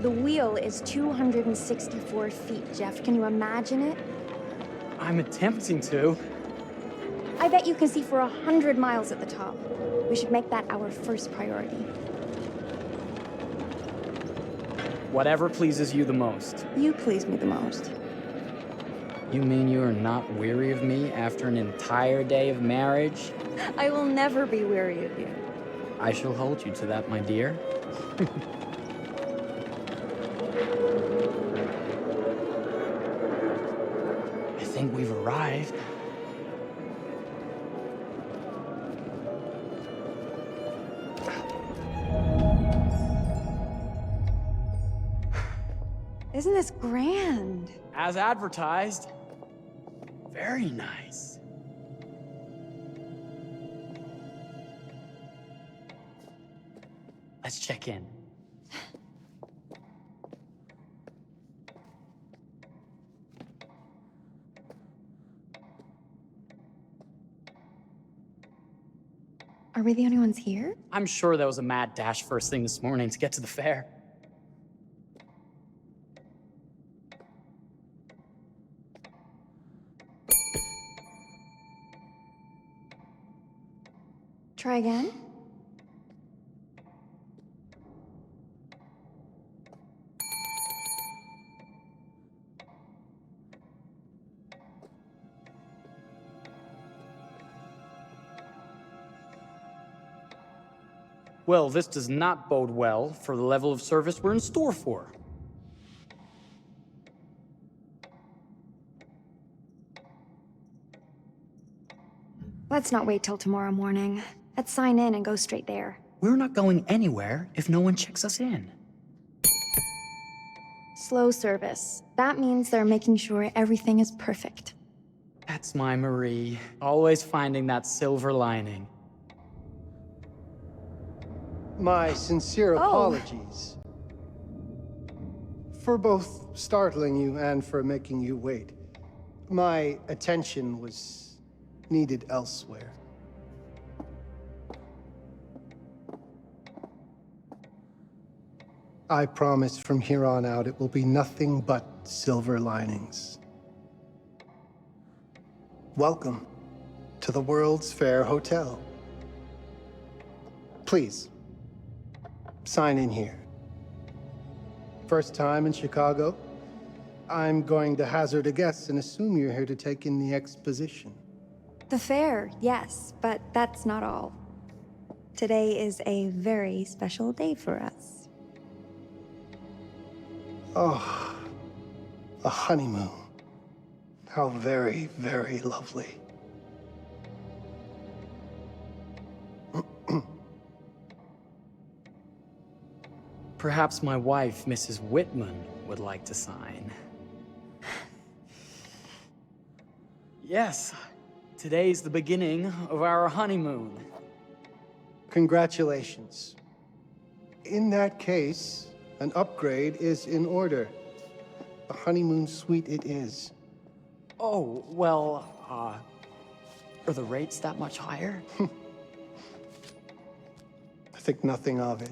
The wheel is 264 feet, Jeff. Can you imagine it? I'm attempting to. I bet you can see for 100 miles at the top. We should make that our first priority. Whatever pleases you the most. You please me the most. You mean you are not weary of me after an entire day of marriage? I will never be weary of you. I shall hold you to that, my dear. I think we've arrived. Isn't this grand? As advertised. Very nice. Let's check in. Are we the only ones here? I'm sure there was a mad dash first thing this morning to get to the fair. Try again? Well, this does not bode well for the level of service we're in store for. Let's not wait till tomorrow morning. Let's sign in and go straight there. We're not going anywhere if no one checks us in. Slow service. That means they're making sure everything is perfect. That's my Marie, always finding that silver lining. My sincere apologies for both startling you and for making you wait. My attention was needed elsewhere. I promise from here on out it will be nothing but silver linings. Welcome to the World's Fair Hotel. Please, sign in here. First time in Chicago? I'm going to hazard a guess and assume you're here to take in the exposition. The fair, yes, but that's not all. Today is a very special day for us. Oh, a honeymoon. How very, very lovely. Perhaps my wife, Mrs. Whitman, would like to sign. Yes, today's the beginning of our honeymoon. Congratulations. In that case, an upgrade is in order. A honeymoon suite it is. Oh, well, are the rates that much higher? I think nothing of it.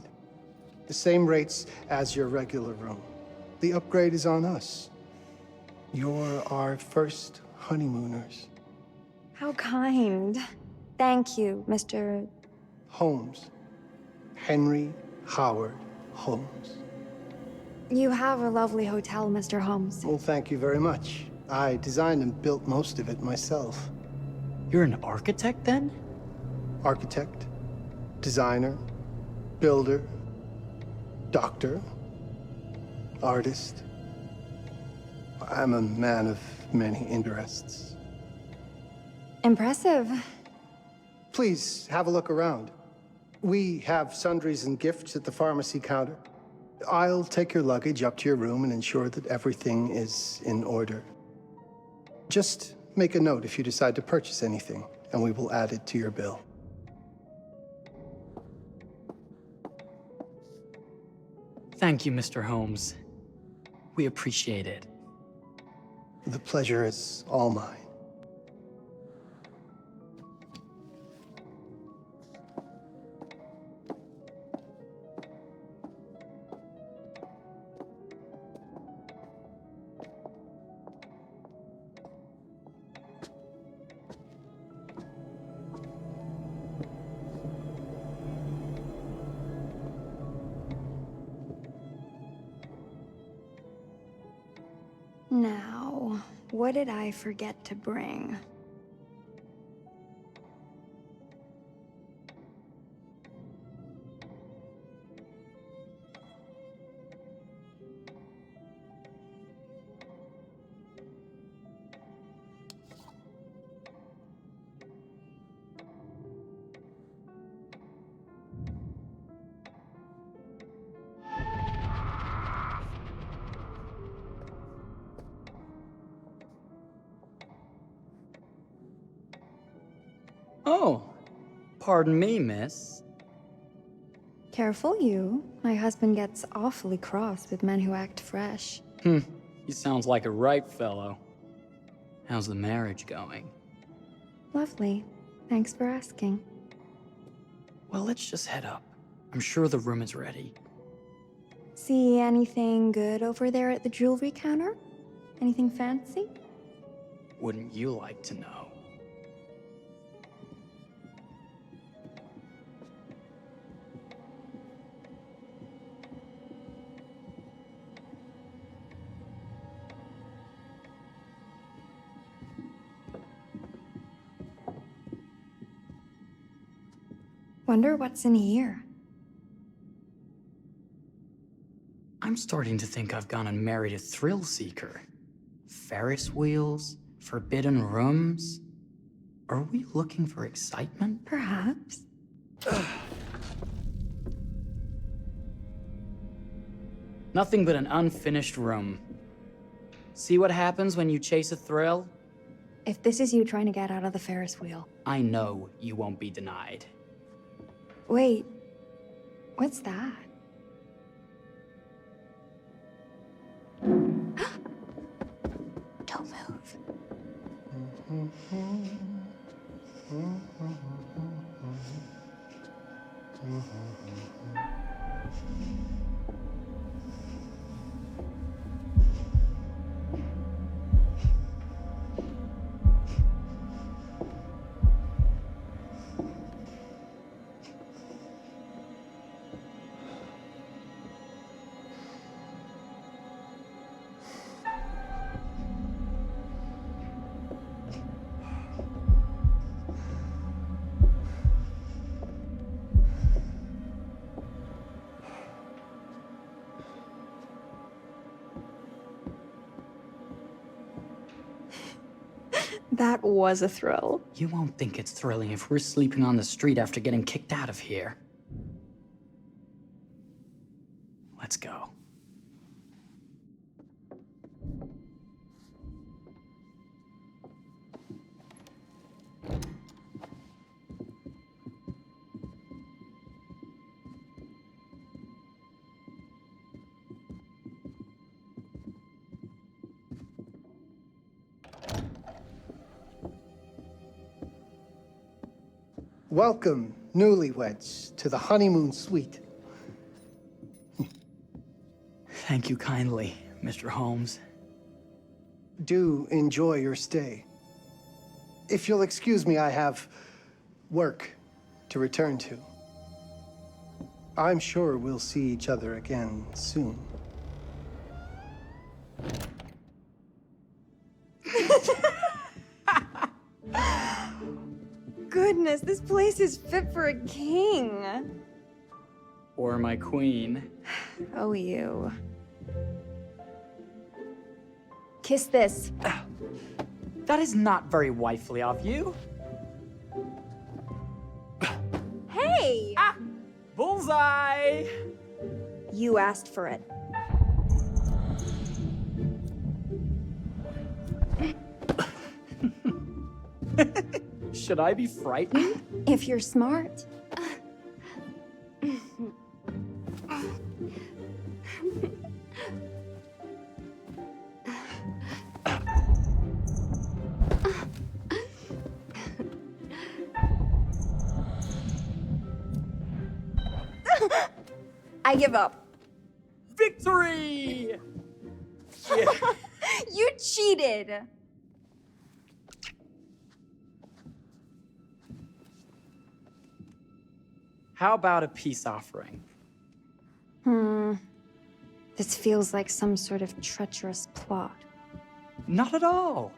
The same rates as your regular room. The upgrade is on us. You're our first honeymooners. How kind. Thank you, Mr. Holmes. Henry Howard Holmes. You have a lovely hotel, Mr. Holmes. Well, thank you very much. I designed and built most of it myself. You're an architect, then? Architect, designer, builder, doctor, artist. I'm a man of many interests. Impressive. Please, have a look around. We have sundries and gifts at the pharmacy counter. I'll take your luggage up to your room and ensure that everything is in order. Just make a note if you decide to purchase anything, and we will add it to your bill. Thank you, Mr. Holmes. We appreciate it. The pleasure is all mine. Now, what did I forget to bring? Oh, pardon me, miss. Careful you. My husband gets awfully cross with men who act fresh. He sounds like a ripe fellow. How's the marriage going? Lovely. Thanks for asking. Well, let's just head up. I'm sure the room is ready. See anything good over there at the jewelry counter? Anything fancy? Wouldn't you like to know? Wonder what's in here. I'm starting to think I've gone and married a thrill seeker. Ferris wheels, forbidden rooms. Are we looking for excitement? Perhaps. Nothing but an unfinished room. See what happens when you chase a thrill? If this is you trying to get out of the Ferris wheel. I know you won't be denied. Wait, what's that? Don't move. That was a thrill. You won't think it's thrilling if we're sleeping on the street after getting kicked out of here. Let's go. Welcome, newlyweds, to the honeymoon suite. Thank you kindly, Mr. Holmes. Do enjoy your stay. If you'll excuse me, I have work to return to. I'm sure we'll see each other again soon. Goodness, this place is fit for a king. Or my queen. Oh, you. Kiss this. That is not very wifely of you. Hey! Ah! Bullseye! You asked for it. Should I be frightened? If you're smart. I give up. Victory! Yeah. You cheated. How about a peace offering? This feels like some sort of treacherous plot. Not at all.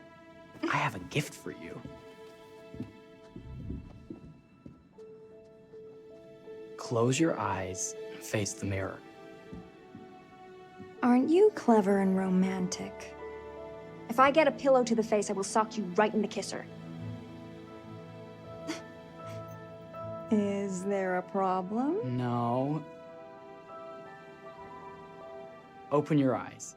I have a gift for you. Close your eyes and face the mirror. Aren't you clever and romantic? If I get a pillow to the face, I will sock you right in the kisser. Is there a problem? No. Open your eyes.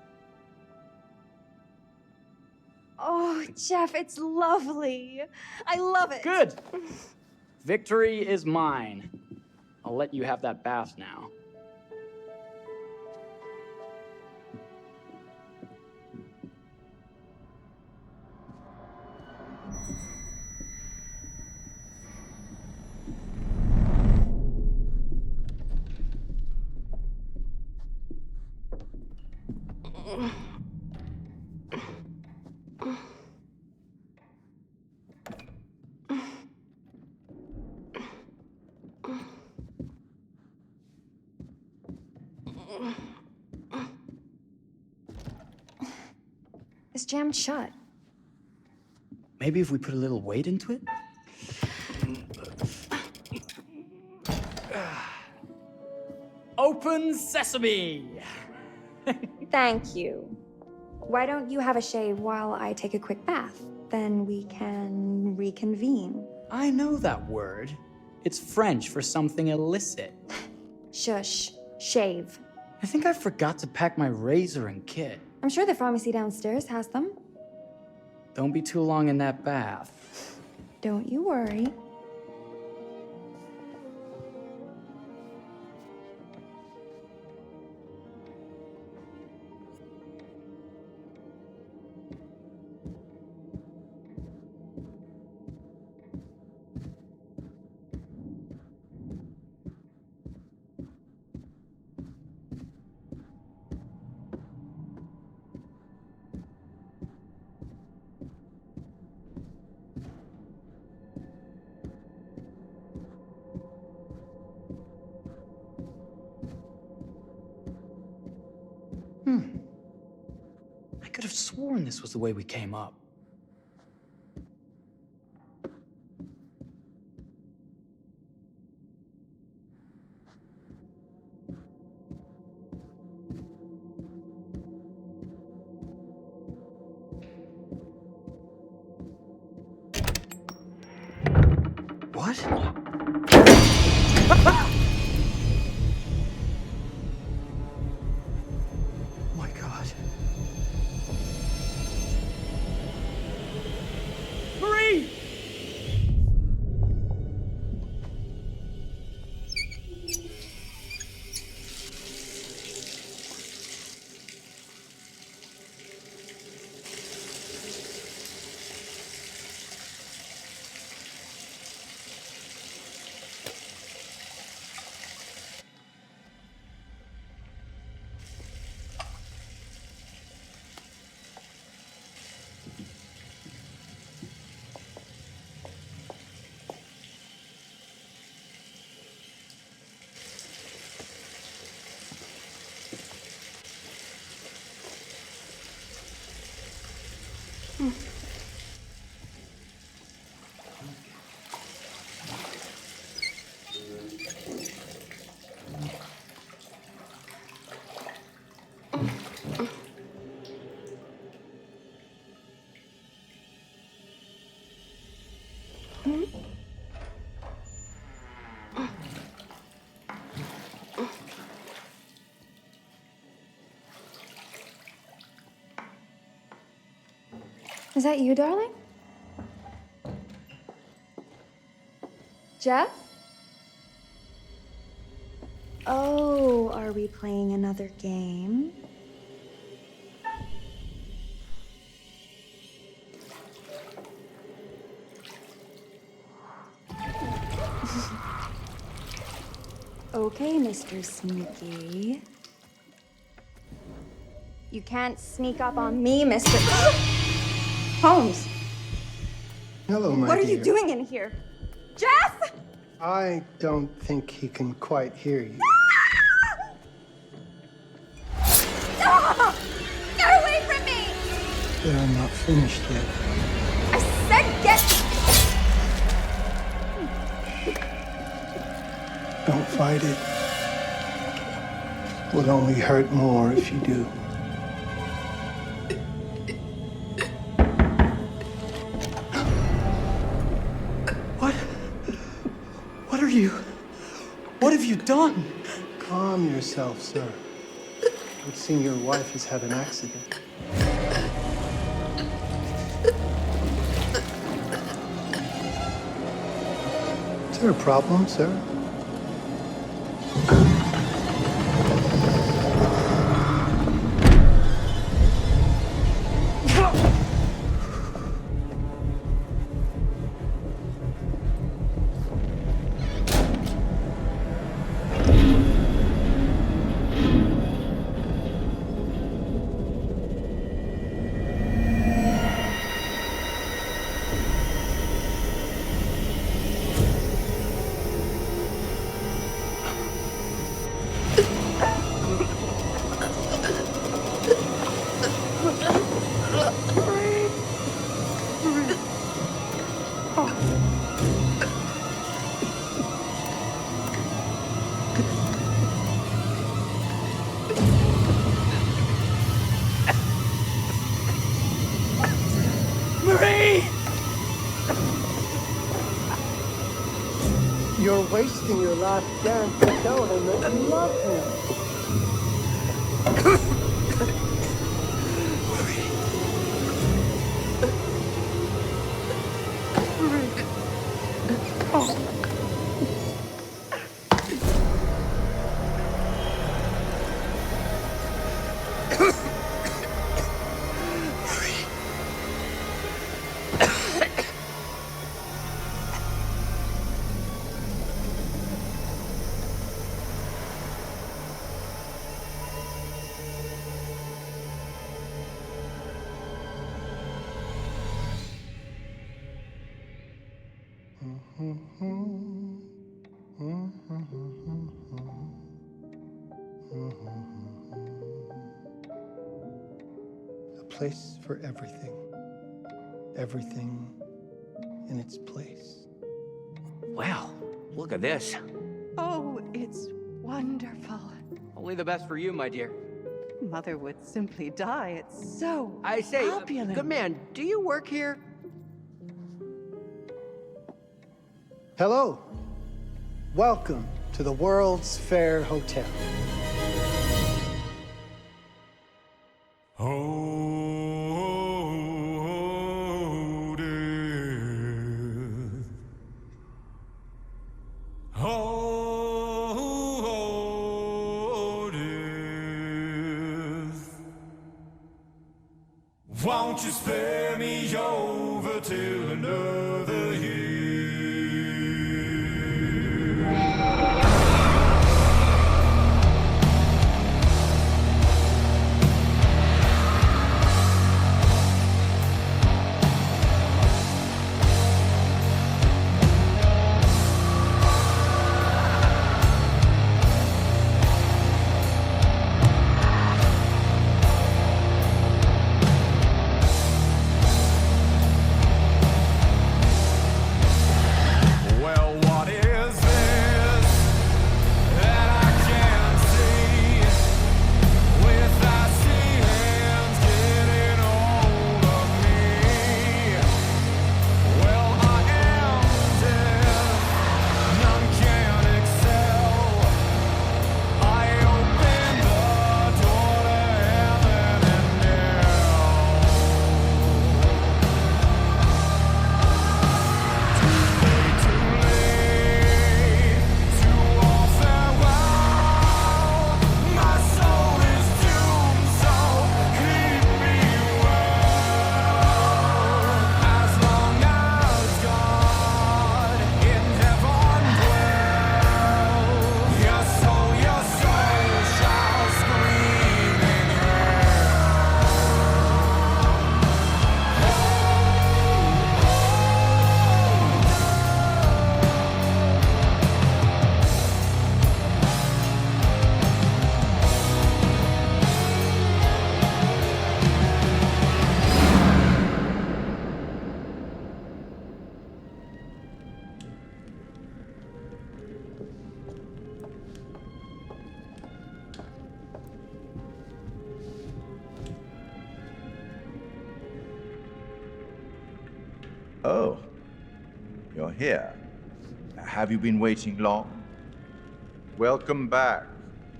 Oh, Jeff, it's lovely. I love it. Good. Victory is mine. I'll let you have that bath now. It's jammed shut. Maybe if we put a little weight into it? Open sesame! Thank you. Why don't you have a shave while I take a quick bath? Then we can reconvene. I know that word. It's French for something illicit. Shush. Shave. I think I forgot to pack my razor and kit. I'm sure the pharmacy downstairs has them. Don't be too long in that bath. Don't you worry. I could have sworn this was the way we came up. What? My God. Marie! Is that you, darling? Jeff? Oh, are we playing another game? Okay, Mr. Sneaky. You can't sneak up on me, Mr. Holmes. Hello, my What are you dear. doing in here? Jeff! I don't think he can quite hear you. Ah! Get away from me! They're not finished yet. I said get... Don't fight it. Will only hurt more if you do. What are you? What have you done? Calm yourself, sir. It would seem your wife has had an accident. Is there a problem, sir? You're wasting your last chance to tell him that you love him. A place for everything. Everything in its place. Wow, look at this. Oh, it's wonderful. Only the best for you, my dear. Mother would simply die. It's so I say, opulent. good man, do you work here? Hello. Welcome to the World's Fair Hotel. Won't you spare me over till another year? here. Have you been waiting long? Welcome back.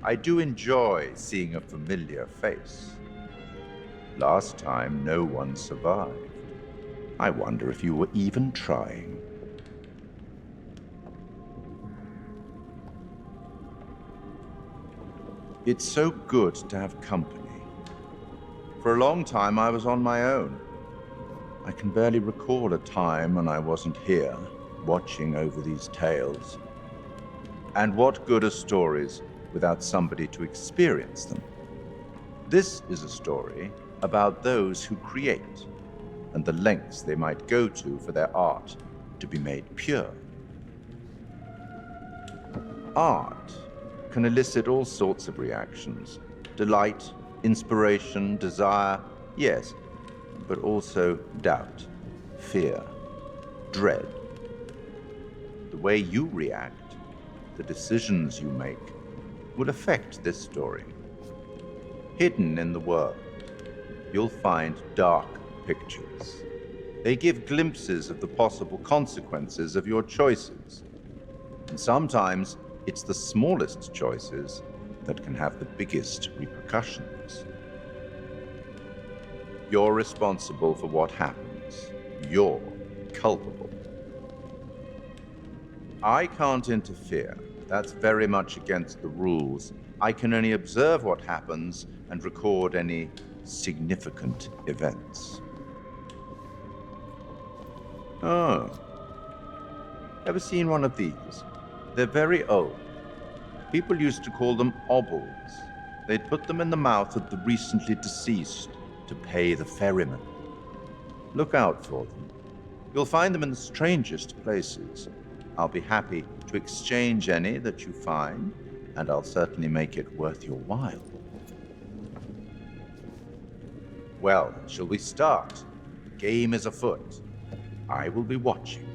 I do enjoy seeing a familiar face. Last time, no one survived. I wonder if you were even trying. It's so good to have company. For a long time, I was on my own. I can barely recall a time when I wasn't here, watching over these tales. And what good are stories without somebody to experience them? This is a story about those who create, and the lengths they might go to for their art to be made pure. Art can elicit all sorts of reactions. Delight, inspiration, desire, yes, but also doubt, fear, dread. The way you react, the decisions you make, will affect this story. Hidden in the world, you'll find dark pictures. They give glimpses of the possible consequences of your choices. And sometimes it's the smallest choices that can have the biggest repercussions. You're responsible for what happens. You're culpable. I can't interfere. That's very much against the rules. I can only observe what happens and record any significant events. Oh. Ever seen one of these? They're very old. People used to call them obels. They'd put them in the mouth of the recently deceased to pay the ferryman. Look out for them. You'll find them in the strangest places. I'll be happy to exchange any that you find, and I'll certainly make it worth your while. Well, shall we start? The game is afoot. I will be watching.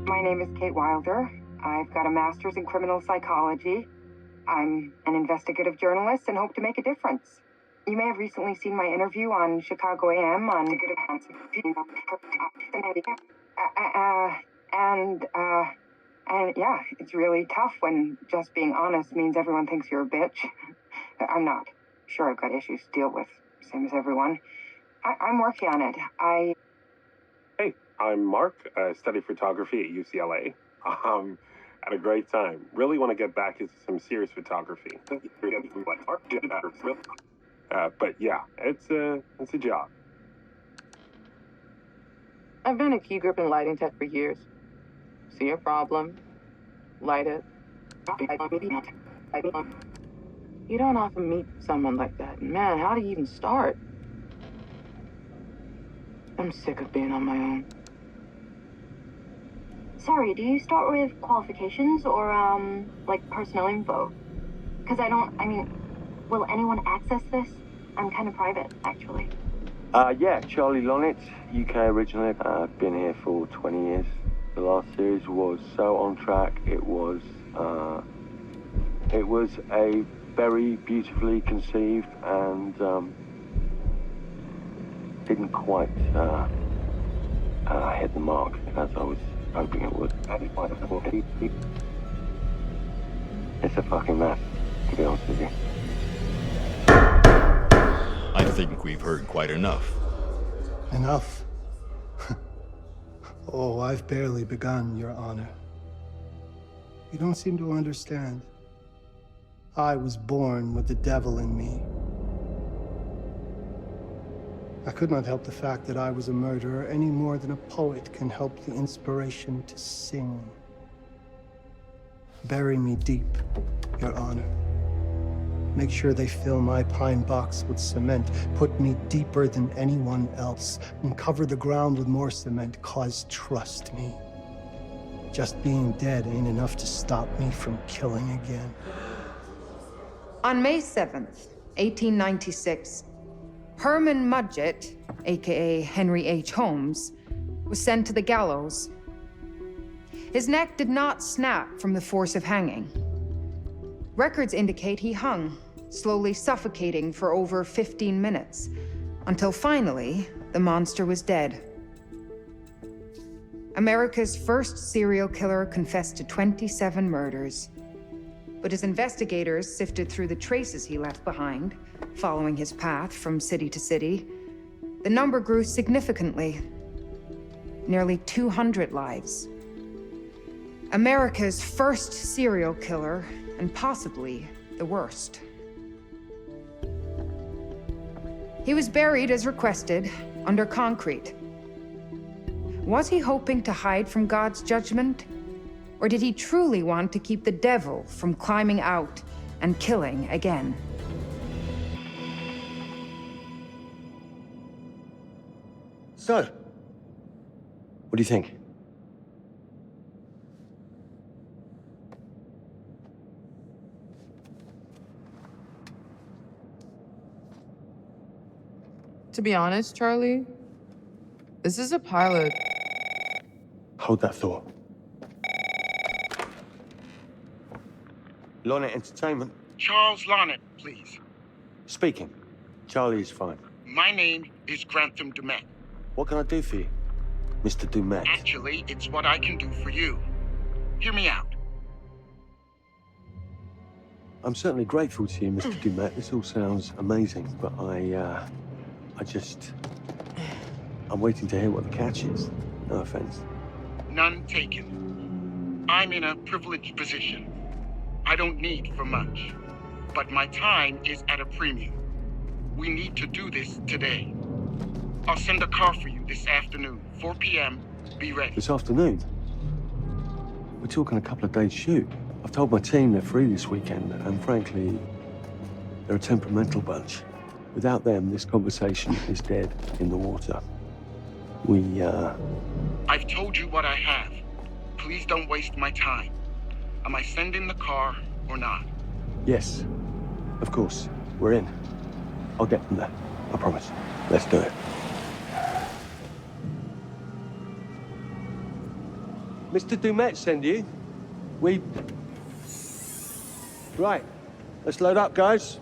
My name is Kate Wilder. I've got a master's in criminal psychology. I'm an investigative journalist and hope to make a difference. You may have recently seen my interview on Chicago AM on and yeah, it's really tough when just being honest means everyone thinks you're a bitch. I'm not. Sure, I've got issues to deal with, same as everyone. I'm working on it. Hey, I'm Mark. I study photography at UCLA. Had a great time. Really want to get back into some serious photography. But yeah, it's a job. I've been a key grip and lighting tech for years. See a problem, light it. You don't often meet someone like that. Man, how do you even start? I'm sick of being on my own. Sorry, do you start with qualifications or, like personnel info? Because will anyone access this? I'm kind of private, actually. Yeah, Charlie Lonitz, UK originally. I've been here for 20 years. The last series was so on track. It was a very beautifully conceived and didn't quite hit the mark as I was hoping it would. It's a fucking mess, to be honest with you. I think we've heard quite enough. Enough? Oh, I've barely begun, Your Honor. You don't seem to understand. I was born with the devil in me. I could not help the fact that I was a murderer any more than a poet can help the inspiration to sing. Bury me deep, Your Honor. Make sure they fill my pine box with cement. Put me deeper than anyone else. And cover the ground with more cement, 'cause trust me, just being dead ain't enough to stop me from killing again. On May 7th, 1896, Herman Mudgett, aka Henry H. Holmes, was sent to the gallows. His neck did not snap from the force of hanging. Records indicate he hung, slowly suffocating for over 15 minutes, Until finally, the monster was dead. America's first serial killer confessed to 27 murders. But as investigators sifted through the traces he left behind, following his path from city to city, the number grew significantly. Nearly 200 lives. America's first serial killer, and possibly the worst. He was buried as requested, under concrete. Was he hoping to hide from God's judgment? Or did he truly want to keep the devil from climbing out and killing again? So, what do you think? To be honest, Charlie, this is a pilot. Hold that thought. Lonnet Entertainment. Charles Lonnet, please. Speaking. Charlie is fine. My name is Grantham Dumet. What can I do for you, Mr. Dumet? Actually, it's what I can do for you. Hear me out. I'm certainly grateful to you, Mr. Dumet. This all sounds amazing, but I'm waiting to hear what the catch is. No offense. None taken. I'm in a privileged position. I don't need for much, but my time is at a premium. We need to do this today. I'll send a car for you this afternoon, 4 p.m. Be ready. This afternoon? We're talking a couple of days shoot. I've told my team they're free this weekend, and frankly, they're a temperamental bunch. Without them, this conversation is dead in the water. I've told you what I have. Please don't waste my time. Am I sending the car or not? Yes, of course. We're in. I'll get them there. I promise. Let's do it. Mr. Dumet send you. Right. Let's load up, guys.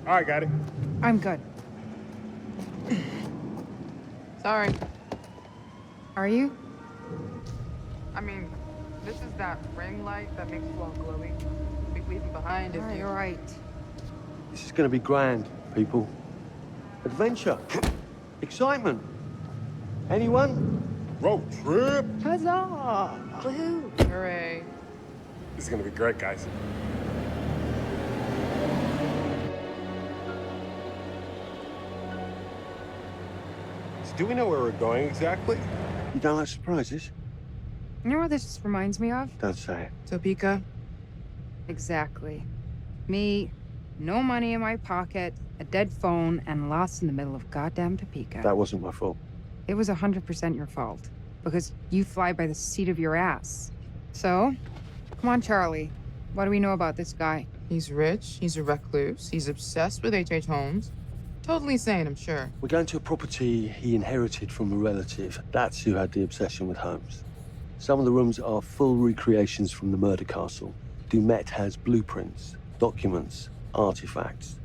All right, got it. I'm good. Sorry. Are you? I mean, this is that ring light that makes you all glowy. Be leaving behind if You're right. This is going to be grand, people. Adventure. Excitement. Anyone? Road trip. Huzzah! Woohoo! Hooray. This is gonna be great, guys. So do we know where we're going exactly? You don't like surprises? You know what this reminds me of? Don't say it. Topeka? Exactly. Me, no money in my pocket, a dead phone, and lost in the middle of goddamn Topeka. That wasn't my fault. It was 100% your fault. Because you fly by the seat of your ass. So, come on, Charlie. What do we know about this guy? He's rich, he's a recluse, he's obsessed with H.H. Holmes. Totally sane, I'm sure. We're going to a property he inherited from a relative. That's who had the obsession with Holmes. Some of the rooms are full recreations from the murder castle. Dumet has blueprints, documents, artifacts.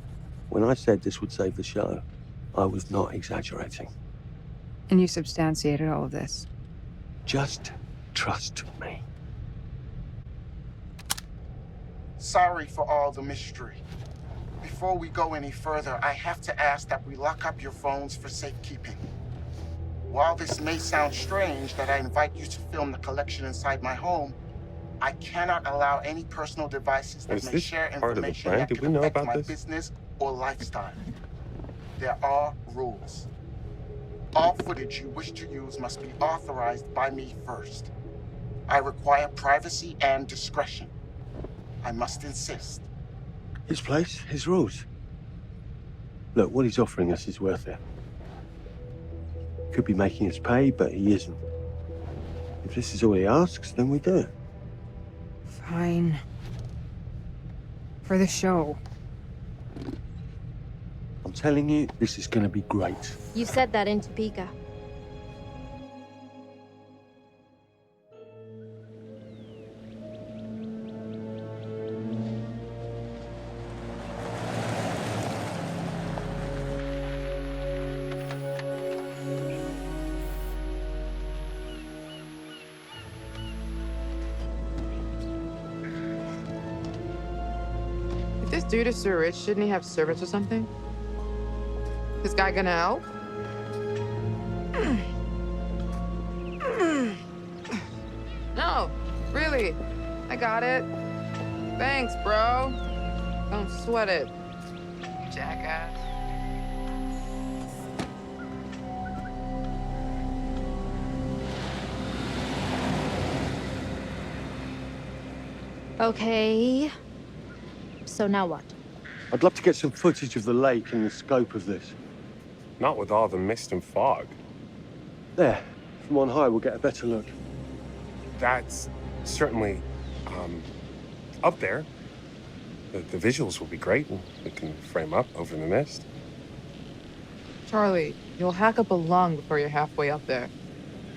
When I said this would save the show, I was not exaggerating. And you substantiated all of this? Just trust me. Sorry for all the mystery. Before we go any further, I have to ask that we lock up your phones for safekeeping. While this may sound strange that I invite you to film the collection inside my home, I cannot allow any personal devices that Is may this share part of the information plan? that Did could we know affect about my this? business or lifestyle. There are rules. All footage you wish to use must be authorized by me first. I require privacy and discretion. I must insist. His place, his rules. Look, what he's offering us is worth it. Could be making us pay, but he isn't. If this is all he asks, then we do it. Fine. For the show. I'm telling you, this is gonna be great. You said that in Topeka. dude is so rich, shouldn't he have servants or something? This guy gonna help? No, really. I got it. Thanks, bro. Don't sweat it, you jackass. Okay. So now what? I'd love to get some footage of the lake and the scope of this. Not with all the mist and fog. There, from on high, we'll get a better look. That's certainly, up there. The visuals will be great, and we can frame up over the mist. Charlie, you'll hack up a lung before you're halfway up there.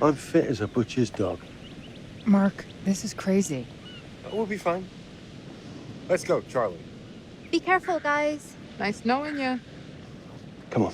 I'm fit as a butcher's dog. Mark, this is crazy. We'll be fine. Let's go, Charlie. Be careful, guys. Nice knowing you. Come on.